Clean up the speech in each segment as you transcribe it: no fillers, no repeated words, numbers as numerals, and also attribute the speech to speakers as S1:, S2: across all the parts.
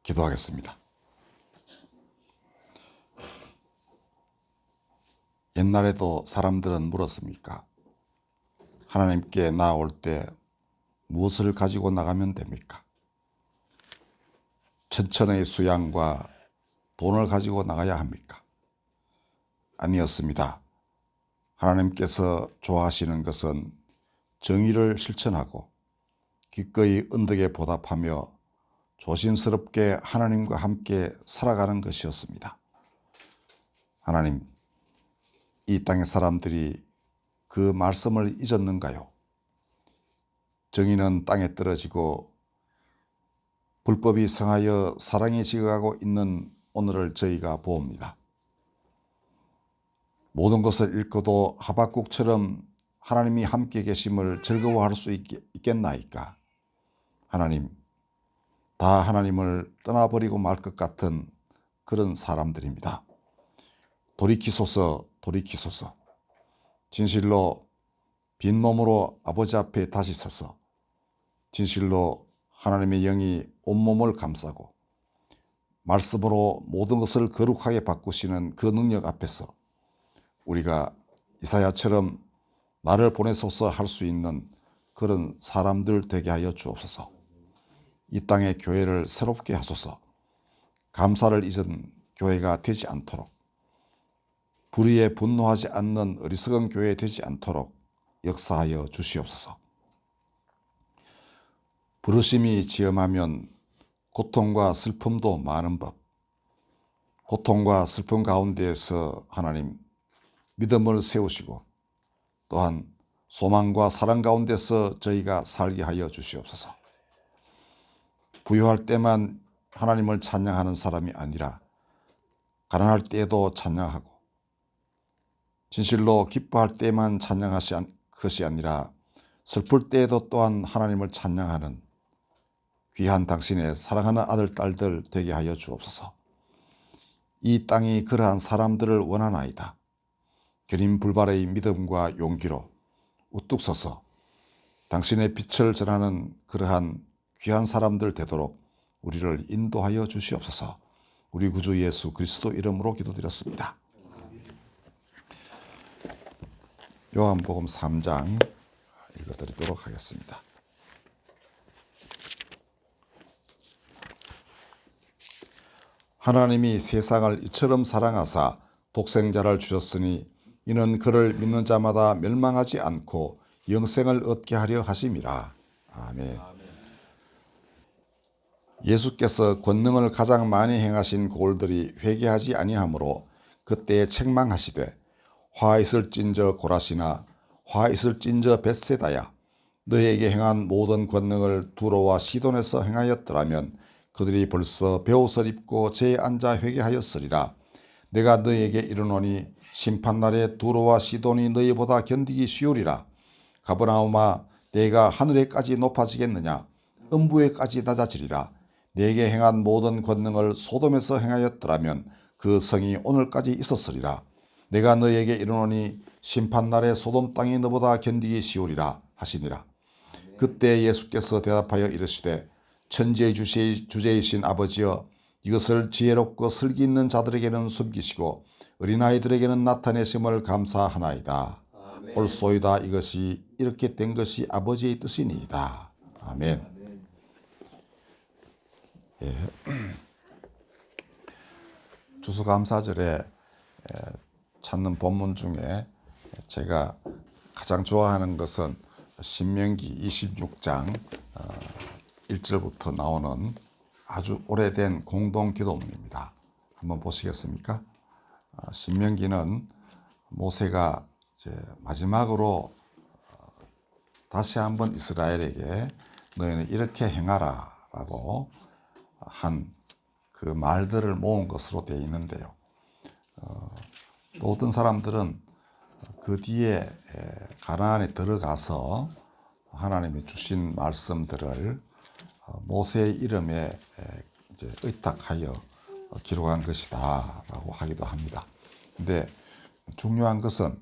S1: 기도하겠습니다. 옛날에도 사람들은 물었습니까? 하나님께 나아올 때 무엇을 가지고 나가면 됩니까? 천천의 수양과 돈을 가지고 나가야 합니까? 아니었습니다. 하나님께서 좋아하시는 것은 정의를 실천하고 기꺼이 은덕에 보답하며 조심스럽게 하나님과 함께 살아가는 것이었습니다. 하나님, 이 땅의 사람들이 그 말씀을 잊었는가요? 정의는 땅에 떨어지고 불법이 성하여 사랑이 지어가고 있는 오늘을 저희가 보옵니다. 모든 것을 잃고도 하박국처럼 하나님이 함께 계심을 즐거워할 수 있겠나이까? 하나님, 다 하나님을 떠나버리고 말 것 같은 그런 사람들입니다. 돌이키소서, 돌이키소서. 진실로 빈 몸으로 아버지 앞에 다시 서서 진실로 하나님의 영이 온몸을 감싸고 말씀으로 모든 것을 거룩하게 바꾸시는 그 능력 앞에서 우리가 이사야처럼 나를 보내소서 할 수 있는 그런 사람들 되게 하여 주옵소서. 이 땅의 교회를 새롭게 하소서. 감사를 잊은 교회가 되지 않도록, 불의에 분노하지 않는 어리석은 교회 되지 않도록 역사하여 주시옵소서. 부르심이 지엄하면 고통과 슬픔도 많은 법, 고통과 슬픔 가운데에서 하나님 믿음을 세우시고 또한 소망과 사랑 가운데서 저희가 살게 하여 주시옵소서. 부유할 때만 하나님을 찬양하는 사람이 아니라 가난할 때에도 찬양하고 진실로 기뻐할 때만 찬양하시 것이 아니라 슬플 때에도 또한 하나님을 찬양하는 귀한 당신의 사랑하는 아들, 딸들 되게 하여 주옵소서. 이 땅이 그러한 사람들을 원하나이다. 견인불발의 믿음과 용기로 우뚝 서서 당신의 빛을 전하는 그러한 귀한 사람들 되도록 우리를 인도하여 주시옵소서. 우리 구주 예수 그리스도 이름으로 기도드렸습니다. 요한복음 3장 읽어드리도록 하겠습니다. 하나님이 세상을 이처럼 사랑하사 독생자를 주셨으니 이는 그를 믿는 자마다 멸망하지 않고 영생을 얻게 하려 하심이라. 아멘. 예수께서 권능을 가장 많이 행하신 고을들이 회개하지 아니하므로 그때에 책망하시되 화 있을진저 고라시나 화 있을진저 벳세다야 너희에게 행한 모든 권능을 두로와 시돈에서 행하였더라면 그들이 벌써 베옷을 입고 제에 앉아 회개하였으리라. 내가 너희에게 이르노니 심판날에 두로와 시돈이 너희보다 견디기 쉬우리라. 가버나움아 내가 하늘에까지 높아지겠느냐? 음부에까지 낮아지리라. 내게 행한 모든 권능을 소돔에서 행하였더라면 그 성이 오늘까지 있었으리라. 내가 너희에게 이르노니 심판날에 소돔 땅이 너보다 견디기 쉬우리라 하시니라. 그때 예수께서 대답하여 이르시되 천지의 주제이신 아버지여 이것을 지혜롭고 슬기 있는 자들에게는 숨기시고 어린아이들에게는 나타내심을 감사하나이다. 아멘. 옳소이다. 이것이 이렇게 된 것이 아버지의 뜻이니이다. 아멘. 예. 추수감사절에 찾는 본문 중에 제가 가장 좋아하는 것은 신명기 26장 1절부터 나오는 아주 오래된 공동기도문입니다. 한번 보시겠습니까? 신명기는 모세가 이제 마지막으로 다시 한번 이스라엘에게 너희는 이렇게 행하라 라고 한 그 말들을 모은 것으로 되어 있는데요. 또 어떤 사람들은 그 뒤에 가나안에 들어가서 하나님이 주신 말씀들을 모세의 이름에 이제 의탁하여 기록한 것이다 라고 하기도 합니다. 근데 중요한 것은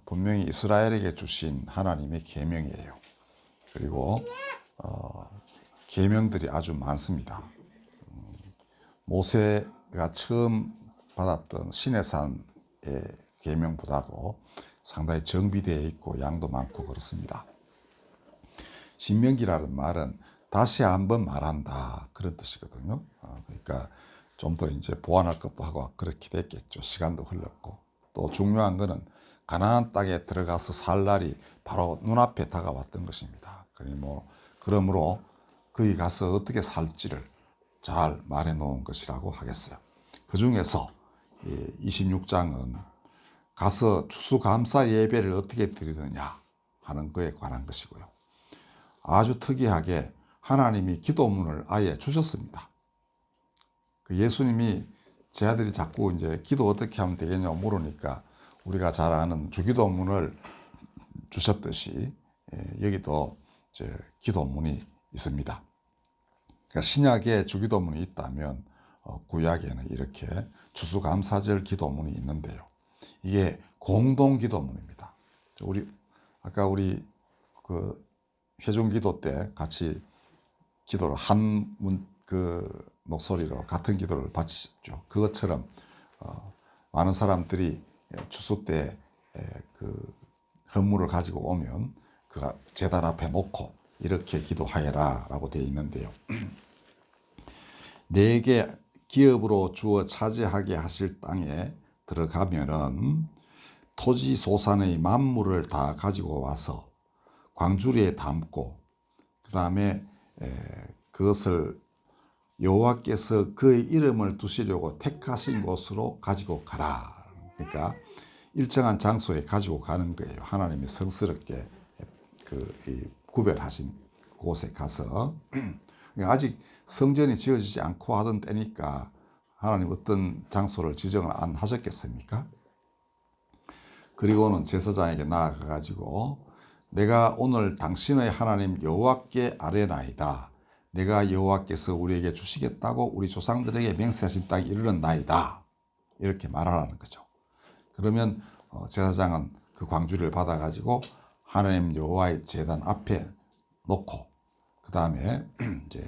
S1: 분명히 이스라엘에게 주신 하나님의 계명이에요. 그리고 계명들이 아주 많습니다. 모세가 처음 받았던 시내산의 계명보다도 상당히 정비되어 있고 양도 많고 그렇습니다. 신명기라는 말은 다시 한번 말한다 그런 뜻이거든요. 그러니까 좀 더 이제 보완할 것도 하고 그렇게 됐겠죠. 시간도 흘렀고 또 중요한 거는 가나안 땅에 들어가서 살 날이 바로 눈앞에 다가왔던 것입니다. 그러므로 거기 가서 어떻게 살지를 잘 말해 놓은 것이라고 하겠어요. 그 중에서 26장은 가서 추수감사 예배를 어떻게 드리느냐 하는 것에 관한 것이고요. 아주 특이하게 하나님이 기도문을 아예 주셨습니다. 예수님이 제 아들이 자꾸 이제 기도 어떻게 하면 되겠냐고 물으니까 우리가 잘 아는 주기도문을 주셨듯이 여기도 이제 기도문이 있습니다. 그러니까 신약에 주기도문이 있다면 구약에는 이렇게 추수감사절 기도문이 있는데요. 이게 공동 기도문입니다. 아까 우리 그 회중기도 때 같이 기도를 목소리로 같은 기도를 바치셨죠. 그것처럼 많은 사람들이 추수 때 그 헌물을 가지고 오면 그 제단 앞에 놓고 이렇게 기도하여라라고 되어 있는데요. 내게 기업으로 주어 차지하게 하실 땅에 들어가면은 토지 소산의 만물을 다 가지고 와서 광주리에 담고 그 다음에 그것을 여호와께서 그의 이름을 두시려고 택하신 곳으로 가지고 가라. 그러니까 일정한 장소에 가지고 가는 거예요. 하나님이 성스럽게 구별하신 곳에 가서 그러니까 아직 성전이 지어지지 않고 하던 때니까 하나님 어떤 장소를 지정을 안 하셨겠습니까? 그리고는 제사장에게 나아가가지고 내가 오늘 당신의 하나님 여호와께 아뢰나이다. 내가 여호와께서 우리에게 주시겠다고 우리 조상들에게 맹세하신 땅에 이르렀나이다. 이렇게 말하라는 거죠. 그러면 제사장은 그 광주리를 받아가지고 하나님 여호와의 제단 앞에 놓고 그 다음에 이제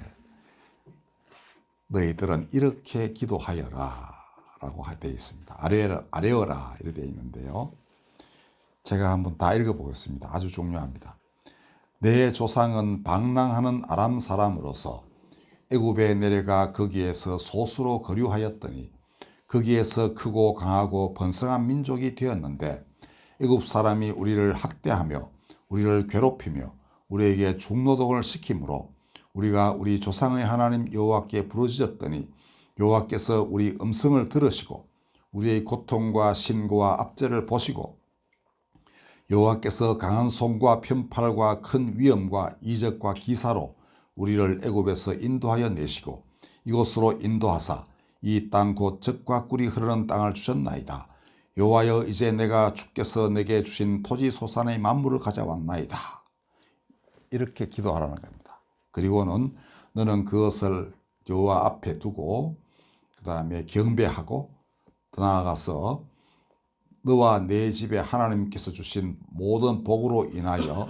S1: 너희들은 이렇게 기도하여라 라고 되어 있습니다. 아뢰어라 이렇게 되어 있는데요. 제가 한번 다 읽어보겠습니다. 아주 중요합니다. 내 조상은 방랑하는 아람 사람으로서 애굽에 내려가 거기에서 소수로 거류하였더니 거기에서 크고 강하고 번성한 민족이 되었는데 애굽 사람이 우리를 학대하며 우리를 괴롭히며 우리에게 중노동을 시키므로 우리가 우리 조상의 하나님 여호와께 부르짖었더니 여호와께서 우리 음성을 들으시고 우리의 고통과 신고와 압제를 보시고 여호와께서 강한 손과 편팔과 큰 위엄과 이적과 기사로 우리를 애굽에서 인도하여 내시고 이곳으로 인도하사 이 땅 곧 젖과 꿀이 흐르는 땅을 주셨나이다. 여호와여 이제 내가 주께서 내게 주신 토지 소산의 만물을 가져왔나이다. 이렇게 기도하라는 겁니다. 그리고는 너는 그것을 여호와 앞에 두고 그 다음에 경배하고 더 나아가서 너와 내 집에 하나님께서 주신 모든 복으로 인하여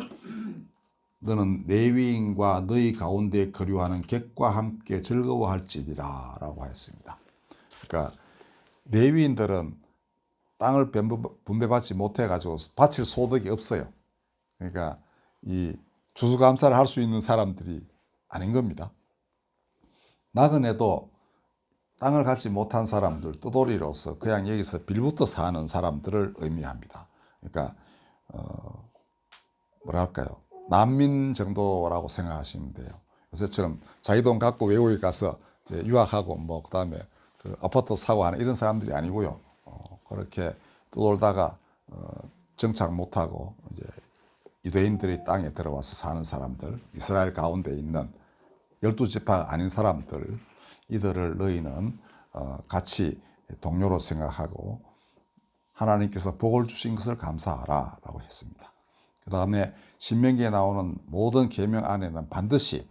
S1: 너는 레위인과 너희 가운데 거류하는 객과 함께 즐거워할지니라 라고 하였습니다. 그러니까 레위인들은 땅을 분배받지 못해가지고 바칠 소득이 없어요. 그러니까 이 추수감사를 할 수 있는 사람들이 아닌 겁니다. 나그네도 땅을 갖지 못한 사람들, 떠돌이로서 그냥 여기서 빌부터 사는 사람들을 의미합니다. 그러니까 뭐랄까요, 난민 정도라고 생각하시면 돼요. 요새처럼 자기 돈 갖고 외국에 가서 이제 유학하고 뭐 그다음에 그 아파트 사고 하는 이런 사람들이 아니고요. 그렇게 떠돌다가 정착 못하고 이제 유대인들이 땅에 들어와서 사는 사람들, 이스라엘 가운데 있는 12지파가 아닌 사람들, 이들을 너희는 같이 동료로 생각하고 하나님께서 복을 주신 것을 감사하라 라고 했습니다. 그 다음에 신명기에 나오는 모든 계명 안에는 반드시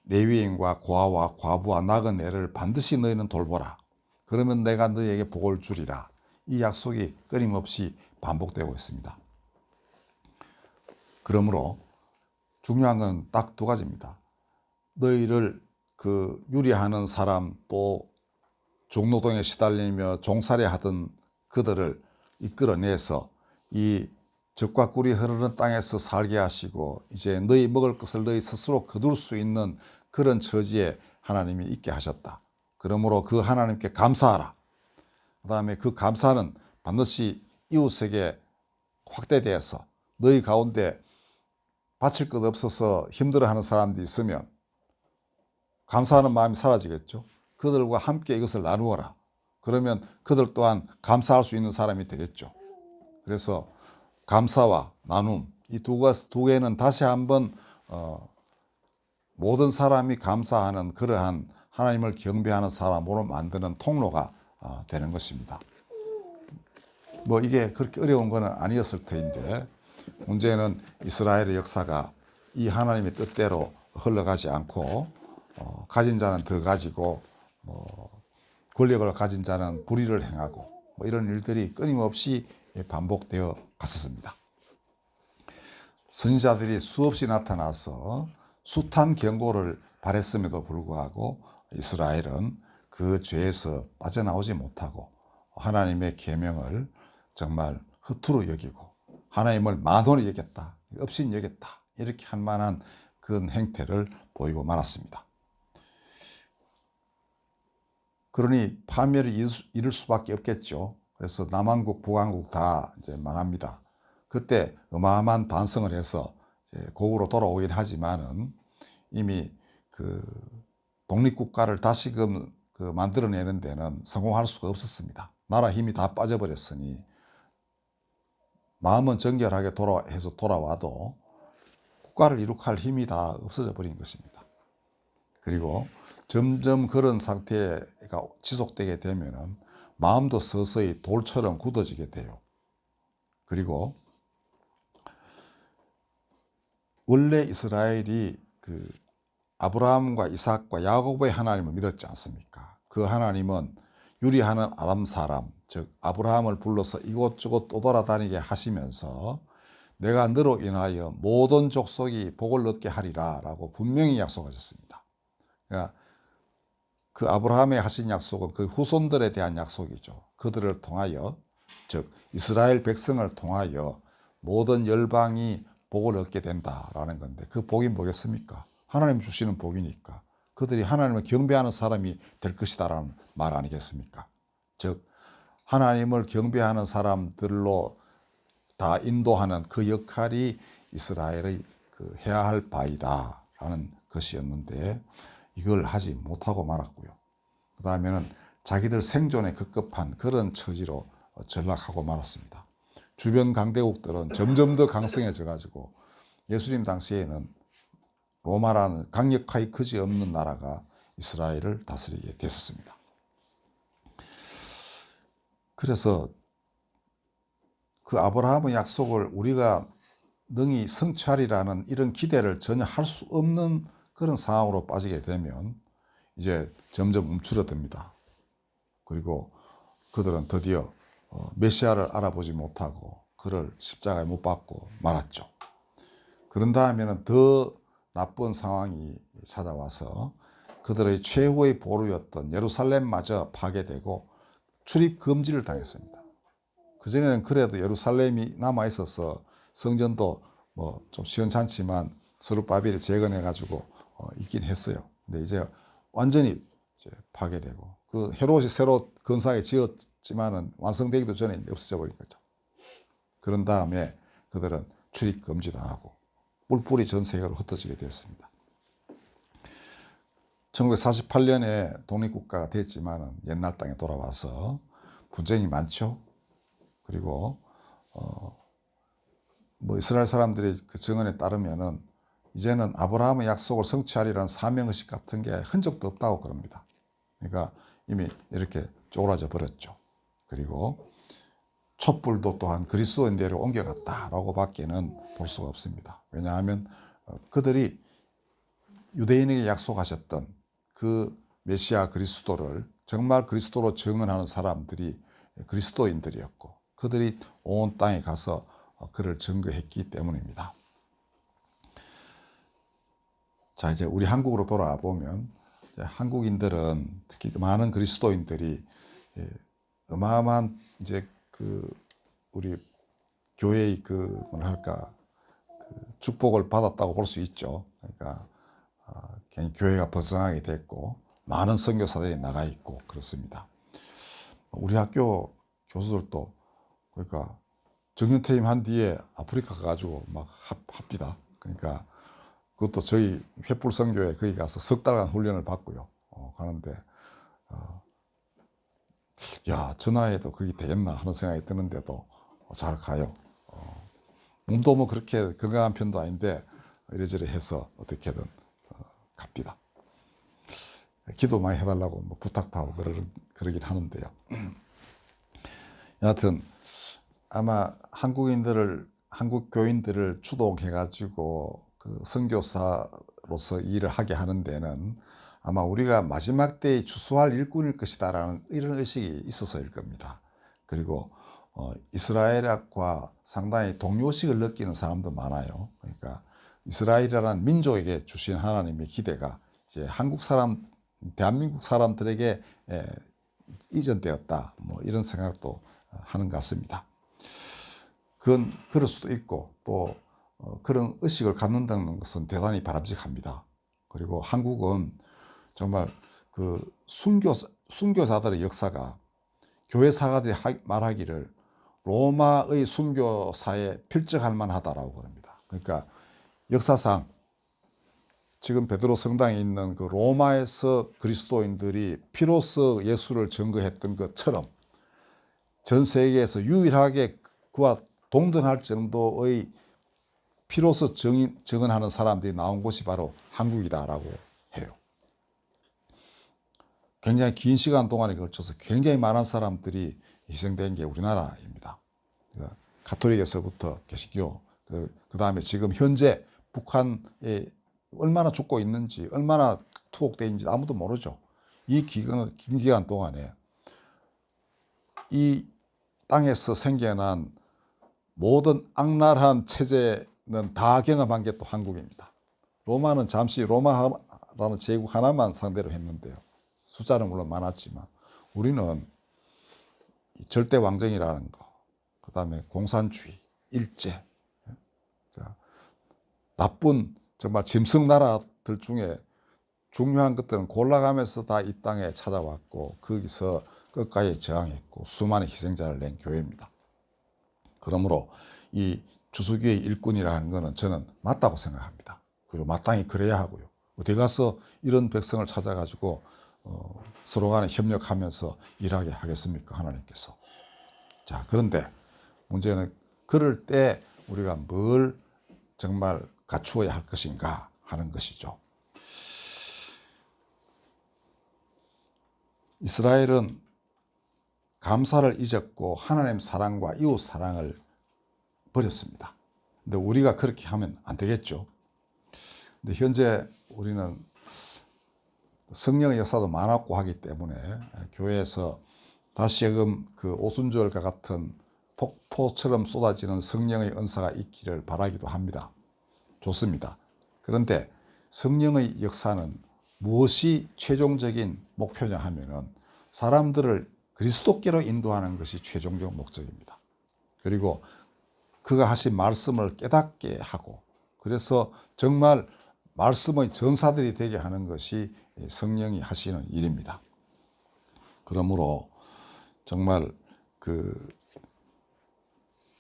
S1: 레위인과 고아와 과부와 나그네를 반드시 너희는 돌보라. 그러면 내가 너희에게 복을 주리라. 이 약속이 끊임없이 반복되고 있습니다. 그러므로 중요한 건 딱 두 가지입니다. 너희를 유리하는 사람 또 종노동에 시달리며 종살이 하던 그들을 이끌어내서 이 젖과 꿀이 흐르는 땅에서 살게 하시고 이제 너희 먹을 것을 너희 스스로 거둘 수 있는 그런 처지에 하나님이 있게 하셨다. 그러므로 그 하나님께 감사하라. 그 다음에 그 감사는 반드시 이웃에게 확대되어서 너희 가운데 바칠 것 없어서 힘들어하는 사람들이 있으면 감사하는 마음이 사라지겠죠. 그들과 함께 이것을 나누어라. 그러면 그들 또한 감사할 수 있는 사람이 되겠죠. 그래서 감사와 나눔 이 두 개는 다시 한번 모든 사람이 감사하는 그러한 하나님을 경배하는 사람으로 만드는 통로가 되는 것입니다. 뭐 이게 그렇게 어려운 건 아니었을 터인데 문제는 이스라엘의 역사가 이 하나님의 뜻대로 흘러가지 않고 가진 자는 더 가지고 권력을 가진 자는 불의를 행하고 이런 일들이 끊임없이 반복되어 갔었습니다. 선지자들이 수없이 나타나서 숱한 경고를 발했음에도 불구하고 이스라엘은 그 죄에서 빠져나오지 못하고 하나님의 계명을 정말 허투루 여기고 하나님을 만원히 여겼다, 업신 여겼다 이렇게 할 만한 그런 행태를 보이고 말았습니다. 그러니 파멸이 이를 수밖에 없겠죠. 그래서 남한국, 북한국 다 이제 망합니다. 그때 어마어마한 반성을 해서 이제 고국으로 돌아오긴 하지만은 이미 그 독립국가를 다시금 만들어내는 데는 성공할 수가 없었습니다. 나라 힘이 다 빠져버렸으니 마음은 정결하게 돌아와도 국가를 이룩할 힘이 다 없어져 버린 것입니다. 그리고 점점 그런 상태가 지속되게 되면은 마음도 서서히 돌처럼 굳어지게 돼요. 그리고 원래 이스라엘이 그 아브라함과 이삭과 야곱의 하나님을 믿었지 않습니까? 그 하나님은 유리하는 아람 사람, 즉 아브라함을 불러서 이곳저곳 떠돌아다니게 하시면서 내가 너로 인하여 모든 족속이 복을 얻게 하리라 라고 분명히 약속하셨습니다. 그러니까 그 아브라함에 하신 약속은 그 후손들에 대한 약속이죠. 그들을 통하여, 즉 이스라엘 백성을 통하여 모든 열방이 복을 얻게 된다라는 건데 그 복이 뭐겠습니까? 하나님 주시는 복이니까 그들이 하나님을 경배하는 사람이 될 것이다라는 말 아니겠습니까? 즉 하나님을 경배하는 사람들로 다 인도하는 그 역할이 이스라엘의 해야 할 바이다라는 것이었는데 이걸 하지 못하고 말았고요. 그 다음에는 자기들 생존에 급급한 그런 처지로 전락하고 말았습니다. 주변 강대국들은 점점 더 강성해져 가지고 예수님 당시에는 로마라는 강력하게 그지없는 나라가 이스라엘을 다스리게 됐었습니다. 그래서 그 아브라함의 약속을 우리가 능히 성취하리라는 이런 기대를 전혀 할 수 없는 그런 상황으로 빠지게 되면 이제 점점 움츠러듭니다. 그리고 그들은 드디어 메시아를 알아보지 못하고 그를 십자가에 못 박고 말았죠. 그런 다음에는 더 나쁜 상황이 찾아와서 그들의 최후의 보루였던 예루살렘마저 파괴되고 출입 금지를 당했습니다. 그전에는 그래도 예루살렘이 남아있어서 성전도 뭐 좀 시원찮지만 스룹바벨이 재건해 가지고 있긴 했어요. 근데 이제 완전히 이제 파괴되고 그 헤롯이 새로 건사하게 지었지만은 완성되기도 전에 없어져 버린 거죠. 그런 다음에 그들은 출입 금지당하고 뿔뿔이 전 세계로 흩어지게 되었습니다. 1948년에 독립국가가 됐지만은 옛날 땅에 돌아와서 분쟁이 많죠. 그리고 뭐 이스라엘 사람들의 그 증언에 따르면은 이제는 아브라함의 약속을 성취하리라는 사명의식 같은 게 흔적도 없다고 그럽니다. 그러니까 이미 이렇게 쪼그라져 버렸죠. 그리고 촛불도 또한 그리스도인대로 옮겨갔다라고 밖에는 볼 수가 없습니다. 왜냐하면 그들이 유대인에게 약속하셨던 그 메시아 그리스도를 정말 그리스도로 증언하는 사람들이 그리스도인들이었고 그들이 온 땅에 가서 그를 증거했기 때문입니다. 자, 이제 우리 한국으로 돌아와 보면 한국인들은 특히 많은 그리스도인들이 어마어마한 이제 우리 교회의 뭐랄까 축복을 받았다고 볼 수 있죠. 그러니까 교회가 번성하게 됐고 많은 선교사들이 나가 있고 그렇습니다. 우리 학교 교수들도 그러니까 정년퇴임 한 뒤에 아프리카 가가지고 막 합니다. 그러니까 그것도 저희 횃불 선교회 거기 가서 석 달간 훈련을 받고요. 가는데 야 전화해도 그게 되겠나 하는 생각이 드는데도 잘 가요. 몸도 뭐 그렇게 건강한 편도 아닌데 이래저래 해서 어떻게든 갑니다. 기도 많이 해달라고 뭐 부탁도 하고 그러긴 하는데요. 여하튼 아마 한국 교인들을 추동해가지고 선교사로서 일을 하게 하는 데는 아마 우리가 마지막 때에 추수할 일꾼일 것이다라는 이런 의식이 있어서일 겁니다. 그리고 이스라엘과 상당히 동료식을 느끼는 사람도 많아요. 그러니까 이스라엘이라는 민족에게 주신 하나님의 기대가 이제 대한민국 사람들에게 이전되었다. 뭐 이런 생각도 하는 것 같습니다. 그건 그럴 수도 있고 또 그런 의식을 갖는다는 것은 대단히 바람직합니다. 그리고 한국은 정말 순교자들의 역사가 교회 사가들이 말하기를 로마의 순교사에 필적할 만하다라고 그럽니다. 그러니까 역사상 지금 베드로 성당에 있는 로마에서 그리스도인들이 피로써 예수를 증거했던 것처럼 전 세계에서 유일하게 그와 동등할 정도의 피로써 증언하는 사람들이 나온 곳이 바로 한국이다라고 해요. 굉장히 긴 시간 동안에 걸쳐서 굉장히 많은 사람들이 희생된 게 우리나라입니다. 가톨릭에서부터 개신교, 그 다음에 지금 현재 북한에 얼마나 죽고 있는지, 얼마나 투옥되어 있는지 아무도 모르죠. 긴 기간 동안에 이 땅에서 생겨난 모든 악랄한 체제는 다 경험한 게 또 한국입니다. 로마는 잠시 로마라는 제국 하나만 상대로 했는데요. 숫자는 물론 많았지만 우리는 절대 왕정이라는 거, 그 다음에 공산주의, 일제, 그러니까 나쁜 정말 짐승 나라들 중에 중요한 것들은 골라가면서 다 이 땅에 찾아왔고 거기서 끝까지 저항했고 수많은 희생자를 낸 교회입니다. 그러므로 이 주수교의 일꾼이라는 것은 저는 맞다고 생각합니다. 그리고 마땅히 그래야 하고요. 어디 가서 이런 백성을 찾아가지고 서로 간에 협력하면서 일하게 하겠습니까? 하나님께서. 자, 그런데 문제는 그럴 때 우리가 뭘 정말 갖추어야 할 것인가 하는 것이죠. 이스라엘은 감사를 잊었고 하나님 사랑과 이웃 사랑을 버렸습니다. 근데 우리가 그렇게 하면 안 되겠죠. 근데 현재 우리는 성령의 역사도 많았고 하기 때문에 교회에서 다시금 오순절과 같은 폭포처럼 쏟아지는 성령의 은사가 있기를 바라기도 합니다. 좋습니다. 그런데 성령의 역사는 무엇이 최종적인 목표냐 하면은 사람들을 그리스도께로 인도하는 것이 최종적 목적입니다. 그리고 그가 하신 말씀을 깨닫게 하고 그래서 정말 말씀의 전사들이 되게 하는 것이 성령이 하시는 일입니다. 그러므로 정말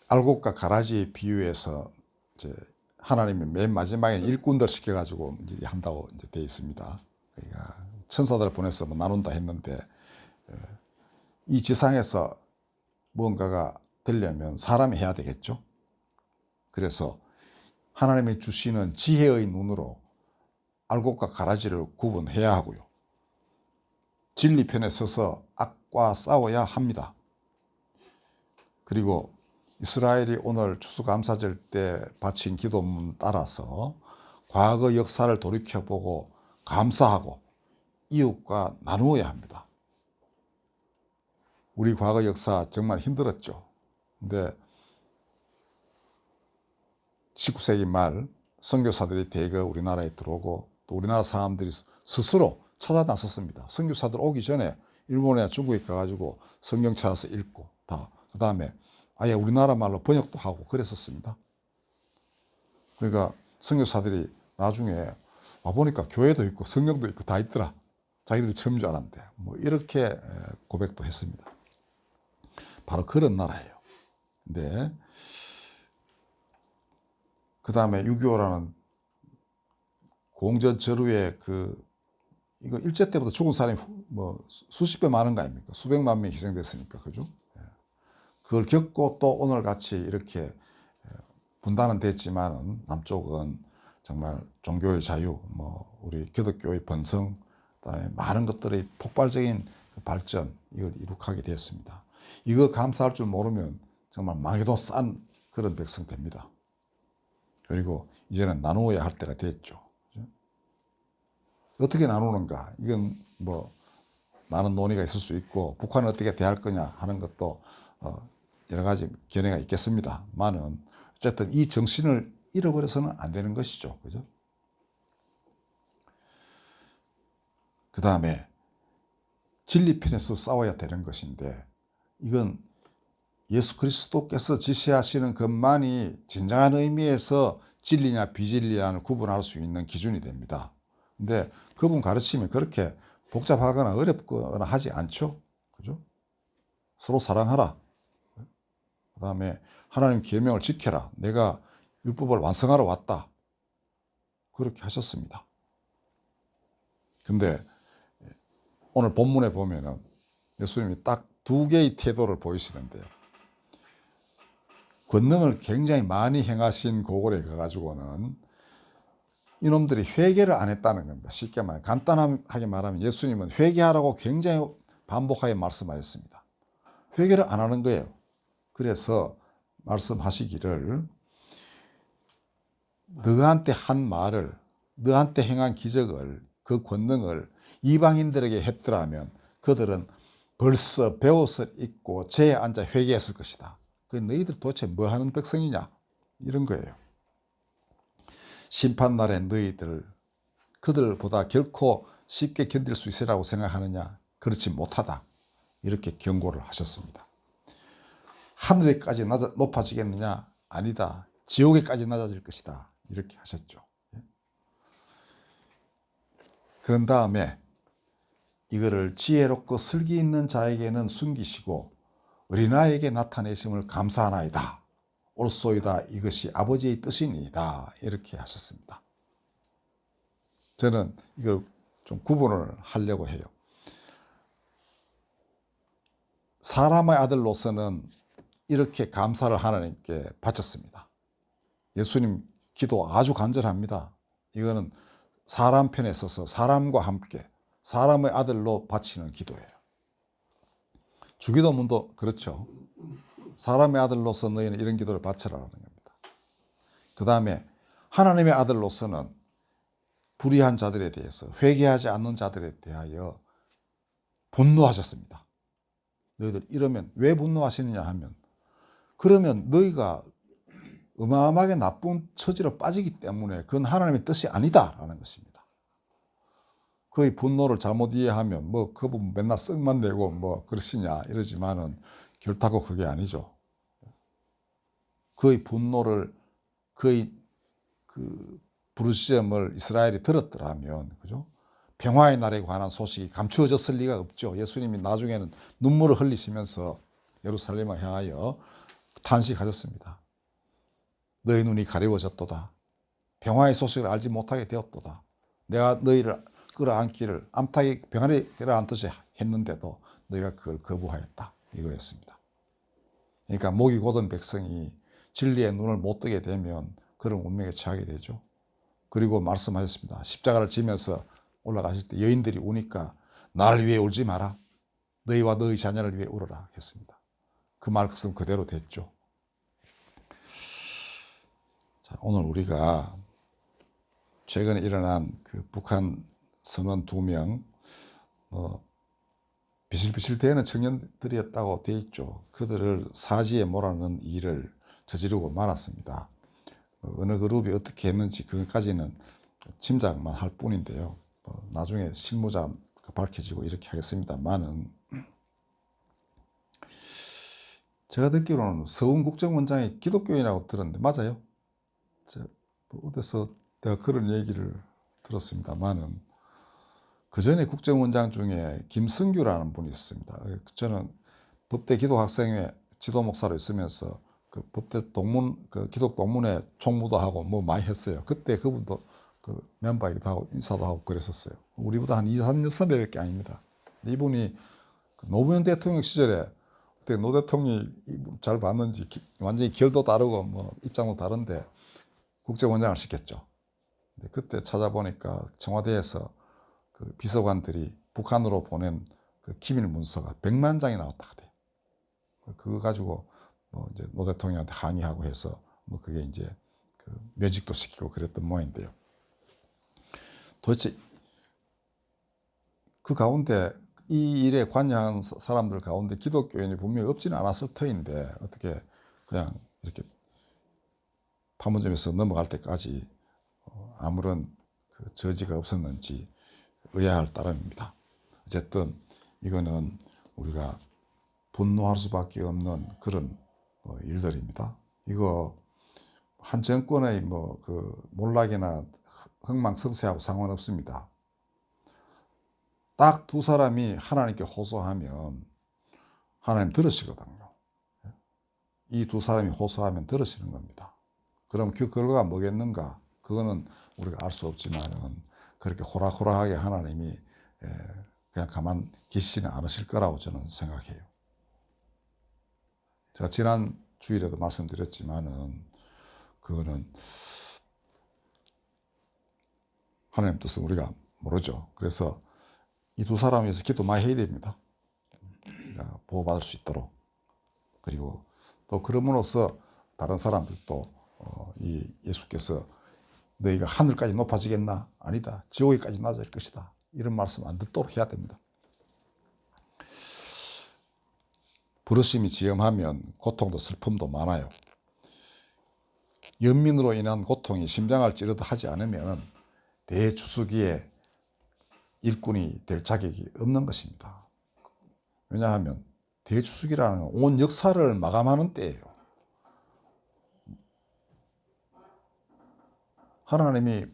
S1: 알곡과 가라지의 비유에서 이제 하나님이 맨 마지막에 일꾼들 시켜가지고 이제 한다고 이제 되어 있습니다. 그러니까 천사들을 보내서 뭐 나눈다 했는데 이 지상에서 무언가가 되려면 사람이 해야 되겠죠. 그래서 하나님이 주시는 지혜의 눈으로 알곡과 가라지를 구분해야 하고요. 진리편에 서서 악과 싸워야 합니다. 그리고 이스라엘이 오늘 추수감사절 때 바친 기도문 따라서 과거 역사를 돌이켜보고 감사하고 이웃과 나누어야 합니다. 우리 과거 역사 정말 힘들었죠. 근데 19세기 말 선교사들이 대거 우리나라에 들어오고 또 우리나라 사람들이 스스로 찾아 나섰습니다. 선교사들 오기 전에 일본이나 중국에 가가지고 성경 찾아서 읽고 그 다음에 아예 우리나라 말로 번역도 하고 그랬었습니다. 그러니까 선교사들이 나중에 와보니까 교회도 있고 성경도 있고 다 있더라. 자기들이 처음인 줄 알았는데 뭐 이렇게 고백도 했습니다. 바로 그런 나라예요. 근데 그 다음에 6.25라는 공전저루에 이거 일제 때부터 죽은 사람이 뭐 수십 배 많은 거 아닙니까? 수백만 명이 희생됐으니까, 그죠? 그걸 겪고 또 오늘 같이 이렇게 분단은 됐지만은 남쪽은 정말 종교의 자유, 뭐 우리 기독교의 번성, 그다음에 많은 것들의 폭발적인 발전 이걸 이룩하게 되었습니다. 이거 감사할 줄 모르면 정말 망해도 싼 그런 백성 됩니다. 그리고 이제는 나누어야 할 때가 됐죠. 어떻게 나누는가? 이건 뭐 많은 논의가 있을 수 있고 북한은 어떻게 대할 거냐 하는 것도 여러 가지 견해가 있겠습니다만은 어쨌든 이 정신을 잃어버려서는 안 되는 것이죠. 그죠? 그 다음에 진리편에서 싸워야 되는 것인데 이건 예수 그리스도께서 지시하시는 것만이 진정한 의미에서 진리냐 비진리냐를 구분할 수 있는 기준이 됩니다. 근데 그분 가르침이 그렇게 복잡하거나 어렵거나 하지 않죠. 그죠? 서로 사랑하라. 그 다음에 하나님 계명을 지켜라. 내가 율법을 완성하러 왔다. 그렇게 하셨습니다. 근데 오늘 본문에 보면은 예수님이 딱 두 개의 태도를 보이시는데요. 권능을 굉장히 많이 행하신 고골에 가가지고는 이놈들이 회개를 안 했다는 겁니다. 쉽게 말해 간단하게 말하면 예수님은 회개하라고 굉장히 반복하게 말씀하셨습니다. 회개를 안 하는 거예요. 그래서 말씀하시기를 너한테 한 말을, 너한테 행한 기적을, 그 권능을 이방인들에게 했더라면 그들은 벌써 배워서 있고 죄에 앉아 회개했을 것이다. 그 너희들 도대체 뭐 하는 백성이냐? 이런 거예요. 심판날에 너희들 그들보다 결코 쉽게 견딜 수 있으라고 생각하느냐? 그렇지 못하다. 이렇게 경고를 하셨습니다. 하늘에까지 높아지겠느냐? 아니다. 지옥에까지 낮아질 것이다. 이렇게 하셨죠. 그런 다음에 이거를 지혜롭고 슬기 있는 자에게는 숨기시고 어린아이에게 나타내심을 감사하나이다. 옳소이다. 이것이 아버지의 뜻이니이다. 이렇게 하셨습니다. 저는 이걸 좀 구분을 하려고 해요. 사람의 아들로서는 이렇게 감사를 하나님께 바쳤습니다. 예수님 기도 아주 간절합니다. 이거는 사람 편에 서서 사람과 함께 사람의 아들로 바치는 기도예요. 주기도문도 그렇죠. 사람의 아들로서 너희는 이런 기도를 바쳐라라는 겁니다. 그 다음에 하나님의 아들로서는 불의한 자들에 대해서 회개하지 않는 자들에 대하여 분노하셨습니다. 너희들 이러면 왜 분노하시느냐 하면 그러면 너희가 어마어마하게 나쁜 처지로 빠지기 때문에 그건 하나님의 뜻이 아니다라는 것입니다. 그의 분노를 잘못 이해하면 뭐 그분 맨날 썩만 내고 뭐 그러시냐 이러지만은 결코 그게 아니죠. 그의 분노를 그의 그 부르짖음을 이스라엘이 들었더라면 그죠? 평화의 날에 관한 소식이 감추어졌을 리가 없죠. 예수님이 나중에는 눈물을 흘리시면서 예루살렘을 향하여 탄식하셨습니다. 너희 눈이 가리워졌도다. 평화의 소식을 알지 못하게 되었도다. 내가 너희를 끌어안기를 암탉이 병아리 끌어안듯이 했는데도 너희가 그걸 거부하였다. 이거였습니다. 그러니까 목이 곧은 백성이 진리의 눈을 못 뜨게 되면 그런 운명에 처하게 되죠. 그리고 말씀하셨습니다. 십자가를 지면서 올라가실 때 여인들이 우니까 나를 위해 울지 마라. 너희와 너희 자녀를 위해 울어라 했습니다. 그 말씀 그대로 됐죠. 자, 오늘 우리가 최근에 일어난 그 북한 선원 2명 비실비실 대는 청년들이었다고 돼 있죠. 그들을 사지에 몰아넣는 일을 저지르고 말았습니다. 어느 그룹이 어떻게 했는지 그것까지는 짐작만 할 뿐인데요. 뭐 나중에 실무자 밝혀지고 이렇게 하겠습니다만은, 제가 듣기로는 서훈 국정원장이 기독교인이라고 들었는데 맞아요? 뭐 어디서 내가 그런 얘기를 들었습니다만은, 그 전에 국정원장 중에 김성규라는 분이 있습니다. 저는 법대 기독학생회 지도 목사로 있으면서 그 법대 동문, 그 기독 동문회 총무도 하고 뭐 많이 했어요. 그때 그분도 그 멤버이기도 하고 인사도 하고 그랬었어요. 우리보다 한 2, 3년 선배밖에 아닙니다. 이분이 그 노무현 대통령 시절에, 그때 노 대통령이 잘 봤는지 완전히 결도 다르고 뭐 입장도 다른데 국정원장을 시켰죠. 근데 그때 찾아보니까 청와대에서 그 비서관들이 북한으로 보낸 그 기밀 문서가 100만 장이 나왔다 그래요. 그거 가지고 뭐 이제 노 대통령한테 항의하고 해서 뭐 그게 이제 그 면직도 시키고 그랬던 모양인데요. 도대체 그 가운데 이 일에 관여한 사람들 가운데 기독교인이 분명히 없지는 않았을 터인데 어떻게 그냥 이렇게 판문점에서 넘어갈 때까지 아무런 그 저지가 없었는지 의아할 따름입니다. 어쨌든 이거는 우리가 분노할 수밖에 없는 그런 일들입니다. 이거 한 정권의 뭐 그 몰락이나 흥망성쇠하고 상관없습니다. 딱 두 사람이 하나님께 호소하면 하나님 들으시거든요. 이 두 사람이 호소하면 들으시는 겁니다. 그럼 그 결과가 뭐겠는가? 그거는 우리가 알 수 없지만은 그렇게 호락호락하게 하나님이 그냥 가만 계시지는 않으실 거라고 저는 생각해요. 제가 지난 주일에도 말씀드렸지만은 그거는 하나님 뜻은 우리가 모르죠. 그래서 이 두 사람을 위해서 기도 많이 해야 됩니다. 그러니까 보호받을 수 있도록. 그리고 또 그럼으로써 다른 사람들도 이 예수께서 너희가 하늘까지 높아지겠나? 아니다. 지옥에까지 낮아질 것이다. 이런 말씀 안 듣도록 해야 됩니다. 부르심이 지엄하면 고통도 슬픔도 많아요. 연민으로 인한 고통이 심장을 찌르듯 하지 않으면 대주수기의 일꾼이 될 자격이 없는 것입니다. 왜냐하면 대주수기라는 건 온 역사를 마감하는 때예요. 하나님이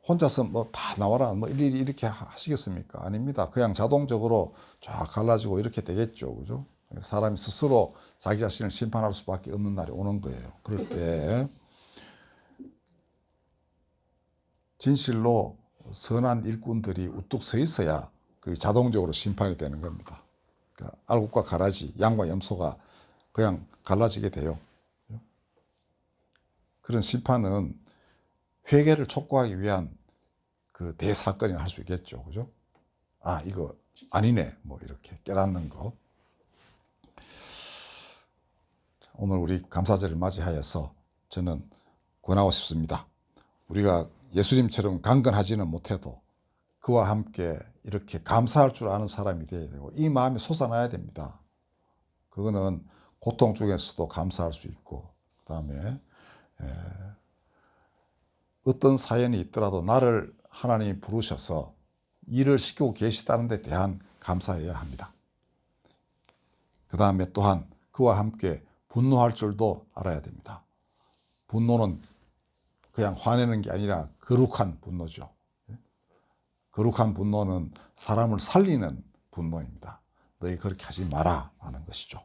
S1: 혼자서 뭐 다 나와라 뭐 일일이 이렇게 하시겠습니까? 아닙니다. 그냥 자동적으로 쫙 갈라지고 이렇게 되겠죠. 그죠? 사람이 스스로 자기 자신을 심판할 수밖에 없는 날이 오는 거예요. 그럴 때 진실로 선한 일꾼들이 우뚝 서 있어야 그 자동적으로 심판이 되는 겁니다. 그러니까 알곡과 가라지, 양과 염소가 그냥 갈라지게 돼요. 그런 심판은 회개를 촉구하기 위한 그 대사건이라 할 수 있겠죠. 그죠? 아, 이거 아니네. 뭐 이렇게 깨닫는 거. 오늘 우리 감사절을 맞이하여서 저는 권하고 싶습니다. 우리가 예수님처럼 강건하지는 못해도 그와 함께 이렇게 감사할 줄 아는 사람이 되어야 되고 이 마음이 솟아나야 됩니다. 그거는 고통 중에서도 감사할 수 있고 그다음에 어떤 사연이 있더라도 나를 하나님이 부르셔서 일을 시키고 계시다는 데 대한 감사해야 합니다. 그 다음에 또한 그와 함께 분노할 줄도 알아야 됩니다. 분노는 그냥 화내는 게 아니라 거룩한 분노죠. 거룩한 분노는 사람을 살리는 분노입니다. 너희 그렇게 하지 마라 하는 것이죠.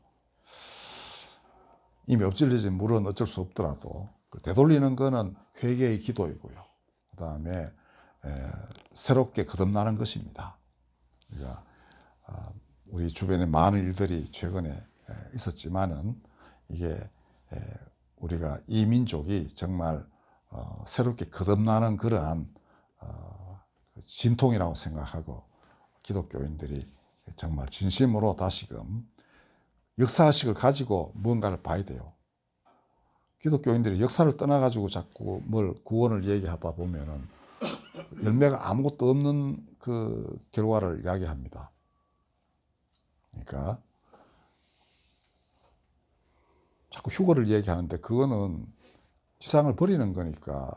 S1: 이미 엎질러진 물은 어쩔 수 없더라도 되돌리는 것은 회개의 기도이고요. 그 다음에 새롭게 거듭나는 것입니다. 우리가 우리 주변에 많은 일들이 최근에 있었지만은 이게 우리가 이 민족이 정말 새롭게 거듭나는 그러한 진통이라고 생각하고 기독교인들이 정말 진심으로 다시금 역사의식을 가지고 무언가를 봐야 돼요. 기독교인들이 역사를 떠나가지고 자꾸 뭘 구원을 얘기하다 보면은 열매가 아무것도 없는 그 결과를 이야기합니다. 그러니까 자꾸 휴거를 얘기하는데 그거는 지상을 버리는 거니까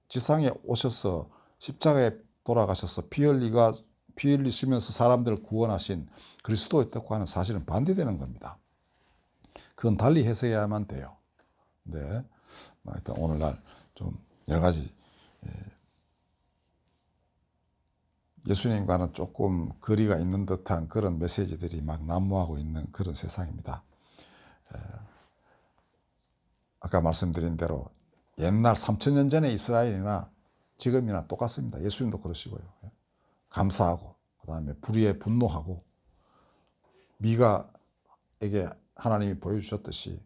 S1: 지상에 오셔서 십자가에 돌아가셔서 피 흘리시면서 사람들을 구원하신 그리스도였다고 하는 사실은 반대되는 겁니다. 그건 달리 해석해야만 돼요. 네, 일단 오늘날 좀 여러 가지 예수님과는 조금 거리가 있는 듯한 그런 메시지들이 막 난무하고 있는 그런 세상입니다. 아까 말씀드린 대로 옛날 3000년 전에 이스라엘이나 지금이나 똑같습니다. 예수님도 그러시고요. 감사하고 그다음에 불의에 분노하고 미가에게 하나님이 보여주셨듯이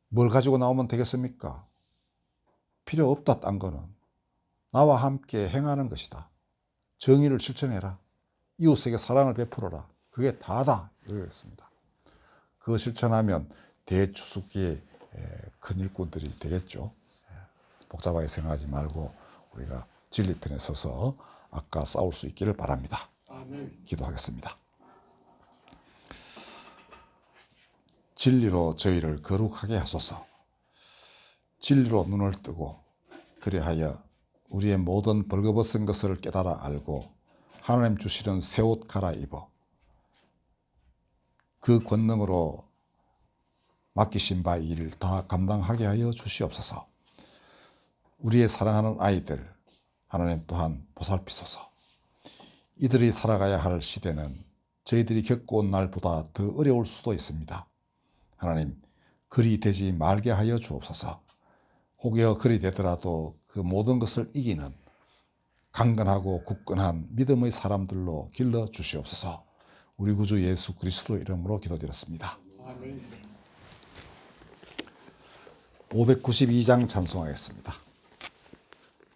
S1: 뭘 가지고 나오면 되겠습니까? 필요 없다. 딴 거는 나와 함께 행하는 것이다. 정의를 실천해라. 이웃에게 사랑을 베풀어라. 그게 다다. 이거였습니다. 그거 실천하면 대추수기의 큰 일꾼들이 되겠죠. 복잡하게 생각하지 말고 우리가 진리편에 서서 아까 싸울 수 있기를 바랍니다.
S2: 아멘.
S1: 기도하겠습니다. 진리로 저희를 거룩하게 하소서. 진리로 눈을 뜨고 그리하여 우리의 모든 벌거벗은 것을 깨달아 알고 하나님 주시는 새 옷 갈아입어 그 권능으로 맡기신 바 일 다 감당하게 하여 주시옵소서. 우리의 사랑하는 아이들 하나님 또한 보살피소서. 이들이 살아가야 할 시대는 저희들이 겪어온 날보다 더 어려울 수도 있습니다. 하나님, 그리 되지 말게 하여 주옵소서. 혹여 그리 되더라도 그 모든 것을 이기는 강건하고 굳건한 믿음의 사람들로 길러 주시옵소서. 우리 구주 예수 그리스도 이름으로 기도드렸습니다.
S2: 아멘.
S1: 592장 찬송하겠습니다.